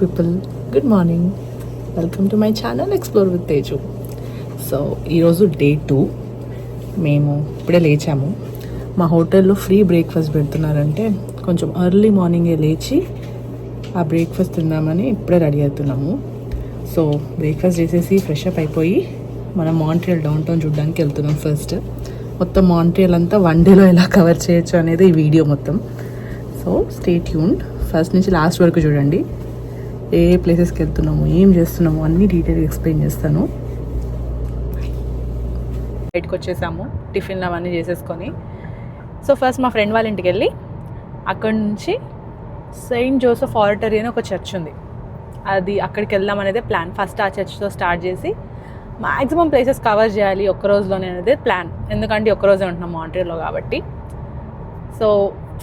People, good morning. Welcome to my channel explore with Teju. So ఈరోజు day 2. మేము ఇప్పుడే లేచాము. మా హోటల్లో ఫ్రీ బ్రేక్ఫాస్ట్ పెడుతున్నారంటే కొంచెం ఎర్లీ మార్నింగే లేచి ఆ బ్రేక్ఫాస్ట్ తిందామని ఇప్పుడే రెడీ అవుతున్నాము. సో బ్రేక్ఫాస్ట్ చేసేసి ఫ్రెష్ అప్ అయిపోయి మనం మాంట్రియల్ డౌన్ టౌన్ చూడడానికి వెళ్తున్నాం. ఫస్ట్ మొత్తం మాంట్రియల్ అంతా వన్ డేలో ఎలా కవర్ చేయొచ్చు అనేది ఈ వీడియో మొత్తం. సో స్టే ట్యూన్డ్, ఫస్ట్ నుంచి లాస్ట్ వరకు చూడండి. ఏ ప్లేసెస్కి వెళ్తున్నాము, ఏం చేస్తున్నాము అన్నీ డీటెయిల్గా ఎక్స్ప్లెయిన్ చేస్తాను. బయటకు వచ్చేసాము టిఫిన్లు అవన్నీ చేసేసుకొని. సో ఫస్ట్ మా ఫ్రెండ్ వాళ్ళ ఇంటికి వెళ్ళి అక్కడి నుంచి సెయింట్ జోసెఫ్ ఆరిటరీ అని ఒక చర్చ్ ఉంది, అది అక్కడికి వెళ్దాం అనేది ప్లాన్. ఫస్ట్ ఆ చర్చ్తో స్టార్ట్ చేసి మ్యాక్సిమం ప్లేసెస్ కవర్ చేయాలి ఒక్క రోజులోనే అనేది ప్లాన్, ఎందుకంటే ఒక్కరోజే ఉంటున్నాం మాంట్రియల్లో కాబట్టి. సో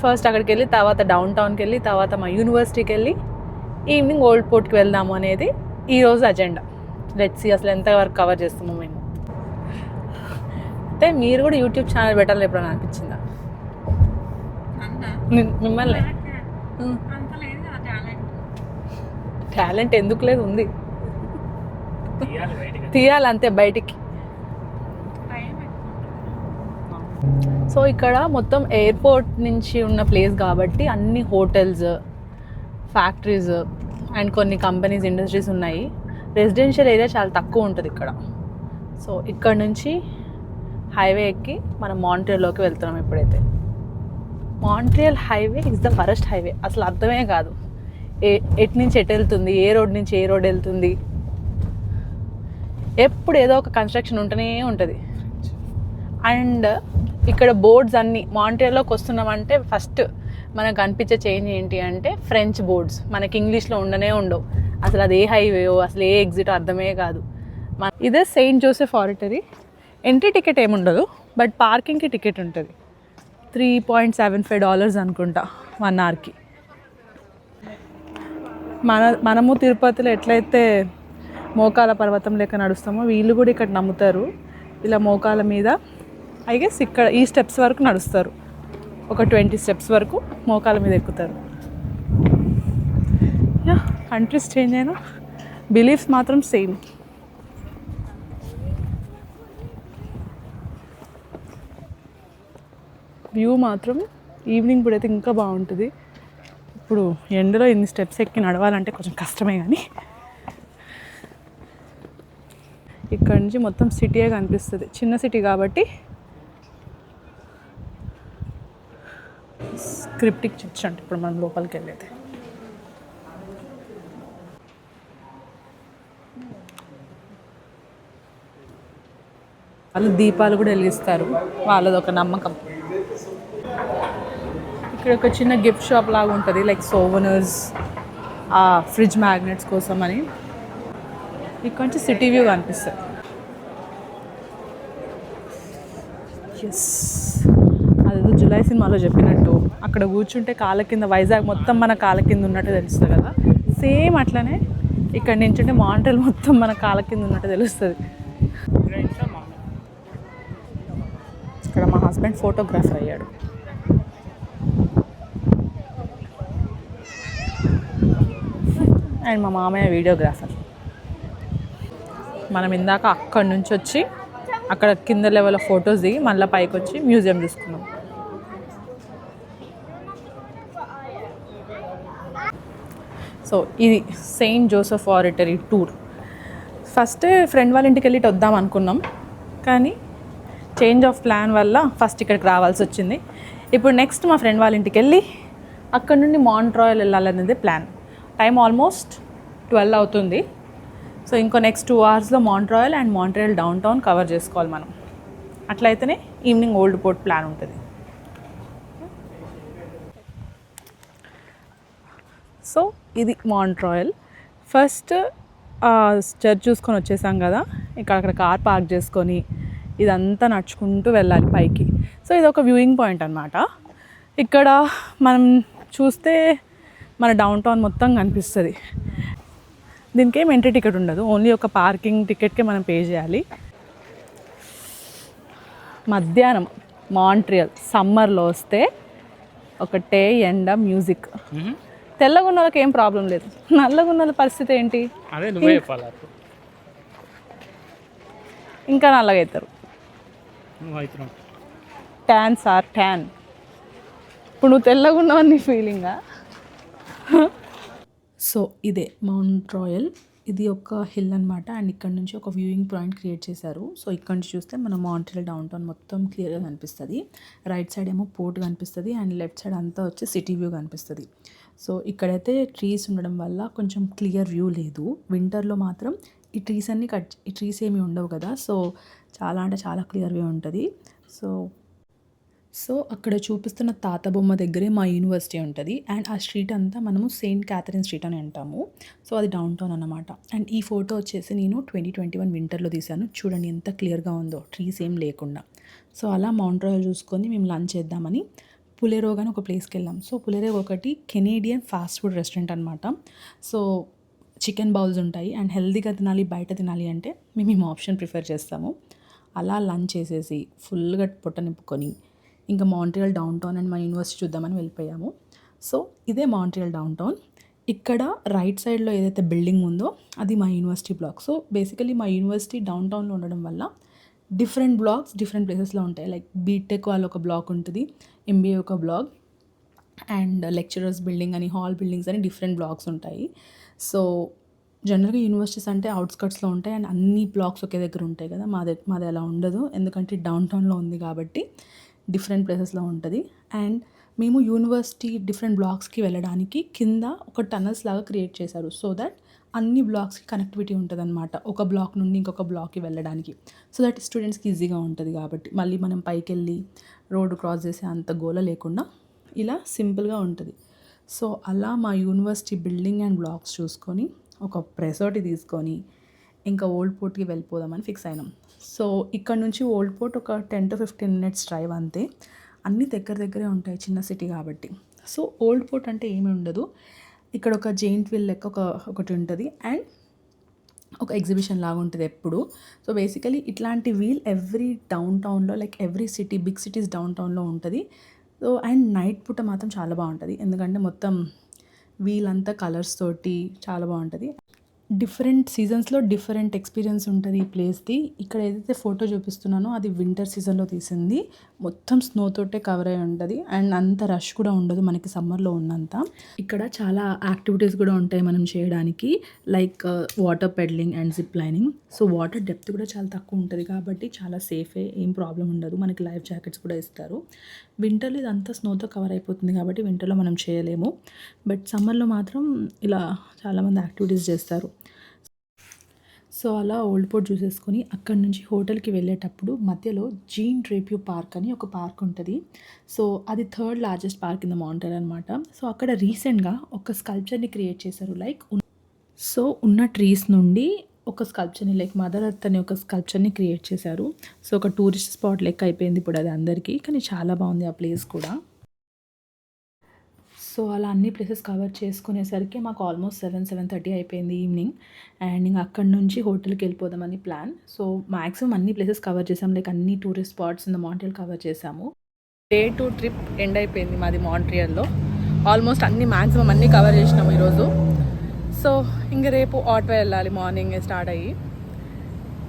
ఫస్ట్ అక్కడికి వెళ్ళి తర్వాత డౌన్ టౌన్కి వెళ్ళి తర్వాత మా యూనివర్సిటీకి వెళ్ళి ఈవినింగ్ ఓల్డ్ పోర్ట్కి వెళ్దాము అనేది ఈరోజు అజెండా. లెట్స్ సీ అసలు ఎంతవరకు కవర్ చేస్తాము మేము. అంటే మీరు కూడా యూట్యూబ్ ఛానల్ పెట్టాలని ఎప్పుడైనా అనిపించిందా మిమ్మల్ని? టాలెంట్ ఎందుకు లేదు, ఉంది, తీయాలి అంతే బయటికి. సో ఇక్కడ మొత్తం ఎయిర్పోర్ట్ నుంచి ఉన్న ప్లేస్ కాబట్టి అన్ని హోటల్స్, ఫ్యాక్టరీస్ అండ్ కొన్ని కంపెనీస్, ఇండస్ట్రీస్ ఉన్నాయి. రెసిడెన్షియల్ ఏరియా చాలా తక్కువ ఉంటుంది ఇక్కడ. సో ఇక్కడ నుంచి హైవే ఎక్కి మనం మాంట్రియల్లోకి వెళ్తున్నాం. ఇప్పుడైతే Montreal highway is the worst highway, అసలు అర్థమే కాదు ఎటు నుంచి ఎటు వెళ్తుంది, ఏ రోడ్ నుంచి ఏ రోడ్ వెళ్తుంది. ఎప్పుడు ఏదో ఒక కన్స్ట్రక్షన్ ఉంటూనే ఉంటుంది. అండ్ ఇక్కడ బోర్డ్స్ అన్నీ మాంట్రియల్లోకి వస్తున్నామంటే ఫస్ట్ మనకు అనిపించే చేంజ్ ఏంటి అంటే ఫ్రెంచ్ బోర్డ్స్. మనకి ఇంగ్లీష్లో ఉండవు అసలు. అది ఏ హైవేయో అసలు ఏ ఎగ్జిట్ అర్థమే కాదు. ఇదే సెయింట్ జోసెఫ్ ఆరిటరీ. ఎంట్రీ టికెట్ ఏముండదు, బట్ పార్కింగ్కి టికెట్ ఉంటుంది. $3.75 అనుకుంటా 1 అవర్కి. మనము తిరుపతిలో ఎట్లయితే మోకాల పర్వతం లెక్క నడుస్తామో వీళ్ళు కూడా ఇక్కడ నమ్ముతారు. ఇలా మోకాల మీద ఐ గెస్ ఇక్కడ ఈ స్టెప్స్ వరకు నడుస్తారు. ఒక 20 స్టెప్స్ వరకు మోకాల మీద ఎక్కుతారు. కంట్రీస్ చేంజ్ అయినా బిలీఫ్స్ మాత్రం సేమ్. వ్యూ మాత్రం ఈవినింగ్ కూడా అయితే ఇంకా బాగుంటుంది. ఇప్పుడు ఎండలో ఇన్ని స్టెప్స్ ఎక్కి నడవాలంటే కొంచెం కష్టమే, కానీ ఇక్కడ నుంచి మొత్తం సిటీయే కనిపిస్తుంది. చిన్న సిటీ కాబట్టి క్రిప్టిక్ చర్చ్ అంటే ఇప్పుడు మనం లోపలికి వెళ్ళేది. వాళ్ళు దీపాలు కూడా వెలిగిస్తారు, వాళ్ళది ఒక నమ్మకం. ఇక్కడ ఒక చిన్న గిఫ్ట్ షాప్ లాగా ఉంటుంది, లైక్ సోవెనర్స్, ఫ్రిడ్జ్ మ్యాగ్నెట్స్ కోసం అని. ఇక్కడ నుంచి సిటీ వ్యూ కనిపిస్తుంది. ఎస్, అదేదో జులై సినిమాలో చెప్పినట్టు అక్కడ కూర్చుంటే కాళ్ళ కింద వైజాగ్ మొత్తం మన కాళ్ళ కింద ఉన్నట్టు తెలుస్తుంది కదా, సేమ్ అట్లనే ఇక్కడ నించుంటే మాంట్రియల్ మొత్తం మన కాళ్ళ కింద ఉన్నట్టు తెలుస్తుంది. ఇక్కడ మా హస్బెండ్ ఫోటోగ్రాఫర్ అయ్యాడు. అండ్ మా మామయ్య వీడియోగ్రాఫర్. మనం ఇందాక అక్కడి నుంచి వచ్చి అక్కడ కింద లెవెల్లో ఫొటోస్ దిగి మళ్ళీ పైకి వచ్చి మ్యూజియం చూసుకున్నాం. సో ఇది saint Joseph oratory tour. First friend వాళ్ళ ఇంటికి వెళ్ళి వద్దాం అనుకున్నాం, కానీ చేంజ్ ఆఫ్ ప్లాన్ వల్ల ఫస్ట్ ఇక్కడికి రావాల్సి వచ్చింది. ఇప్పుడు నెక్స్ట్ మా ఫ్రెండ్ వాళ్ళ ఇంటికి వెళ్ళి అక్కడ నుండి మాంట్రియల్ వెళ్ళాలనేది ప్లాన్. టైం ఆల్మోస్ట్ 12 అవుతుంది. సో ఇంకో నెక్స్ట్ 2 అవర్స్లో Montreal and Montreal down town cover చేసుకోవాలి మనం. అట్లయితేనే ఈవినింగ్ ఓల్డ్ పోర్ట్ ప్లాన్ ఉంటుంది. సో ఇది మాంట్రియల్. ఫస్ట్ చర్చ్ చూసుకొని వచ్చేసాం కదా, అక్కడ కార్ పార్క్ చేసుకొని ఇదంతా నడుచుకుంటూ వెళ్ళాలి పైకి. సో ఇది ఒక వ్యూయింగ్ పాయింట్ అనమాట. ఇక్కడ మనం చూస్తే మన డౌన్ టౌన్ మొత్తం కనిపిస్తుంది. దీనికి ఏం ఎంట్రీ టికెట్ ఉండదు, ఓన్లీ ఒక పార్కింగ్ టికెట్కే మనం పే చేయాలి. మధ్యాహ్నం మాంట్రియల్ సమ్మర్లో వస్తే ఒకటే ఎండ, మ్యూజిక్. తెల్లగా ఉన్న వాళ్ళకి ఏం ప్రాబ్లం లేదు, నల్లగా ఉన్న వాళ్ళ పరిస్థితి ఏంటి? అదే నువ్వే చెప్పాలి. ఇంకా నల్లగా అవుతారు. నువ్వు అవుతున్నావు. Tan sir tan. ఇప్పుడు నువ్వు తెల్లగా ఉన్నావని నీ ఫీలింగా? సో ఇదే మౌంట్ రాయల్, ఇది ఒక హిల్ అనమాట. అండ్ ఇక్కడ నుంచి ఒక వ్యూయింగ్ పాయింట్ క్రియేట్ చేశారు. సో ఇక్కడ నుంచి చూస్తే మన మాంట్రియల్ డౌన్ టౌన్ మొత్తం క్లియర్గా కనిపిస్తుంది. రైట్ సైడ్ ఏమో పోర్ట్ కనిపిస్తుంది అండ్ లెఫ్ట్ సైడ్ అంతా వచ్చి సిటీ వ్యూ కనిపిస్తుంది. సో ఇక్కడైతే ట్రీస్ ఉండడం వల్ల కొంచెం క్లియర్ వ్యూ లేదు. వింటర్లో మాత్రం ఈ ట్రీస్ ఏమీ ఉండవు కదా, సో చాలా అంటే చాలా క్లియర్ వ్యూ ఉంటుంది. సో అక్కడ చూపిస్తున్న తాత బొమ్మ దగ్గరే మా యూనివర్సిటీ ఉంటుంది. అండ్ ఆ స్ట్రీట్ అంతా మనము సెయింట్ క్యాథరిన్ స్ట్రీట్ అని అంటాము. సో అది డౌన్ టౌన్ అన్నమాట. అండ్ ఈ ఫోటో వచ్చేసి నేను 2021 వింటర్లో తీశాను. చూడండి ఎంత క్లియర్గా ఉందో, ట్రీస్ ఏం లేకుండా. సో అలా మౌంట్ రాయల్ చూసుకొని మేము లంచ్ చేద్దామని పులేరోగ్ అని ఒక ప్లేస్కి వెళ్ళాం. సో పులేరోగ్ ఒకటి కెనేడియన్ ఫాస్ట్ ఫుడ్ రెస్టారెంట్ అనమాట. సో చికెన్ బౌల్స్ ఉంటాయి అండ్ హెల్తీగా తినాలి, బయట తినాలి అంటే మేము ఆప్షన్ ప్రిఫర్ చేస్తాము. అలా లంచ్ చేసేసి ఫుల్గా పొట్ట నింపుకొని ఇంకా మాంట్రియల్ డౌన్ టౌన్ అండ్ మా యూనివర్సిటీ చూద్దామని వెళ్ళిపోయాము. సో ఇదే మాంట్రియల్ డౌన్ టౌన్. ఇక్కడ రైట్ సైడ్లో ఏదైతే బిల్డింగ్ ఉందో అది మా యూనివర్సిటీ బ్లాక్. సో బేసికలీ మా యూనివర్సిటీ డౌన్ టౌన్లో ఉండడం వల్ల డిఫరెంట్ బ్లాక్స్ డిఫరెంట్ ప్లేసెస్లో ఉంటాయి. లైక్ బీటెక్ వాళ్ళు ఒక బ్లాక్ ఉంటుంది, ఎంబీఏ ఒక బ్లాక్, అండ్ లెక్చరర్స్ బిల్డింగ్ అని, హాల్ బిల్డింగ్స్ అని డిఫరెంట్ బ్లాక్స్ ఉంటాయి. సో జనరల్గా యూనివర్సిటీస్ అంటే అవుట్స్కట్స్లో ఉంటాయి అండ్ అన్ని బ్లాక్స్ ఒకే దగ్గర ఉంటాయి కదా. మాది అలా ఉండదు, ఎందుకంటే డౌన్ టౌన్లో ఉంది కాబట్టి డిఫరెంట్ ప్లేసెస్లో ఉంటుంది. అండ్ మేము యూనివర్సిటీ డిఫరెంట్ బ్లాక్స్కి వెళ్ళడానికి కింద ఒక టనల్స్ లాగా క్రియేట్ చేశారు. సో దట్ అన్ని బ్లాక్స్కి కనెక్టివిటీ ఉంటుంది అనమాట, ఒక బ్లాక్ నుండి ఇంకొక బ్లాక్కి వెళ్ళడానికి. సో దట్ స్టూడెంట్స్కి ఈజీగా ఉంటుంది కాబట్టి మళ్ళీ మనం పైకి వెళ్ళి రోడ్డు క్రాస్ చేసే అంత గోల లేకుండా ఇలా సింపుల్గా ఉంటుంది. సో అలా మా యూనివర్సిటీ బిల్డింగ్ అండ్ బ్లాక్స్ చూసుకొని ఒక ప్రెసోటి తీసుకొని ఇంకా ఓల్డ్ పోర్ట్కి వెళ్ళిపోదామని ఫిక్స్ అయినాం. సో ఇక్కడ నుంచి ఓల్డ్ పోర్ట్ ఒక 10 to 15 minutes డ్రైవ్ అంతే. అన్నీ దగ్గరే ఉంటాయి, చిన్న సిటీ కాబట్టి. సో ఓల్డ్ పోర్ట్ అంటే ఏమీ ఉండదు, ఇక్కడ ఒక జెయింట్ వీల్ లెక్క ఒకటి ఉంటుంది అండ్ ఒక ఎగ్జిబిషన్ లాగా ఉంటుంది ఎప్పుడు. సో బేసికలీ ఇట్లాంటి వీల్ ఎవ్రీ డౌన్ టౌన్లో, like every city, big cities డౌన్ టౌన్లో ఉంటుంది. సో అండ్ నైట్ పూట మాత్రం చాలా బాగుంటుంది, ఎందుకంటే మొత్తం వీల్ అంతా కలర్స్ తోటి చాలా బాగుంటుంది. డిఫరెంట్ సీజన్స్లో డిఫరెంట్ ఎక్స్పీరియన్స్ ఉంటుంది ఈ ప్లేస్ది. ఇక్కడ ఏదైతే ఫోటో చూపిస్తున్నానో అది వింటర్ సీజన్లో తీసింది, మొత్తం స్నోతోటే కవర్ అయి ఉంటుంది అండ్ అంత రష్ కూడా ఉండదు మనకి సమ్మర్లో ఉన్నంత. ఇక్కడ చాలా యాక్టివిటీస్ కూడా ఉంటాయి మనం చేయడానికి, like water peddling and zip lining. So water depth కూడా చాలా తక్కువ ఉంటుంది కాబట్టి చాలా సేఫే, ఏం ప్రాబ్లం ఉండదు. మనకి లైఫ్ జాకెట్స్ కూడా ఇస్తారు. వింటర్లో ఇదంతా స్నోతో కవర్ అయిపోతుంది కాబట్టి వింటర్లో మనం చేయలేము, బట్ సమ్మర్లో మాత్రం ఇలా చాలామంది యాక్టివిటీస్ చేస్తారు. సో అలా ఓల్డ్ పోర్ట్ చూసేసుకొని అక్కడ నుంచి హోటల్కి వెళ్ళేటప్పుడు మధ్యలో జీన్ డ్రేప్యూ పార్క్ అని ఒక పార్క్ ఉంటుంది. సో అది 3rd largest park in the mountain అనమాట. సో అక్కడ రీసెంట్గా ఒక స్కల్ప్చర్ని క్రియేట్ చేశారు. లైక్ సో ఉన్న ట్రీస్ నుండి ఒక స్కల్ప్చర్ని, లైక్ మదర్ ఎర్త్ అనే ఒక స్కల్ప్చర్ని క్రియేట్ చేశారు. సో ఒక టూరిస్ట్ స్పాట్ లెక్క అయిపోయింది ఇప్పుడు అది అందరికీ, కానీ చాలా బాగుంది ఆ ప్లేస్ కూడా. సో అలా అన్ని ప్లేసెస్ కవర్ చేసుకునేసరికి మాకు ఆల్మోస్ట్ 7-7:30 అయిపోయింది ఈవినింగ్. అండ్ ఇంకా అక్కడ నుంచి హోటల్కి వెళ్ళిపోదామని ప్లాన్. సో మ్యాక్సిమం అన్ని ప్లేసెస్ కవర్ చేసాం, లైక్ అన్ని tourist spots in the Montreal cover చేసాము. Day 2 ట్రిప్ ఎండ్ అయిపోయింది మాది మాంట్రియల్లో. ఆల్మోస్ట్ మ్యాక్సిమం అన్నీ కవర్ చేసినాము ఈరోజు. సో ఇంక రేపు ఆటో వెళ్ళాలి మార్నింగ్ స్టార్ట్ అయ్యి.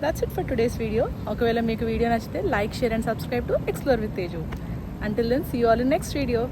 That's it for today's video. ఒకవేళ మీకు వీడియో నచ్చితే like, share and subscribe to explore with Teju. Until then, see you all in next video.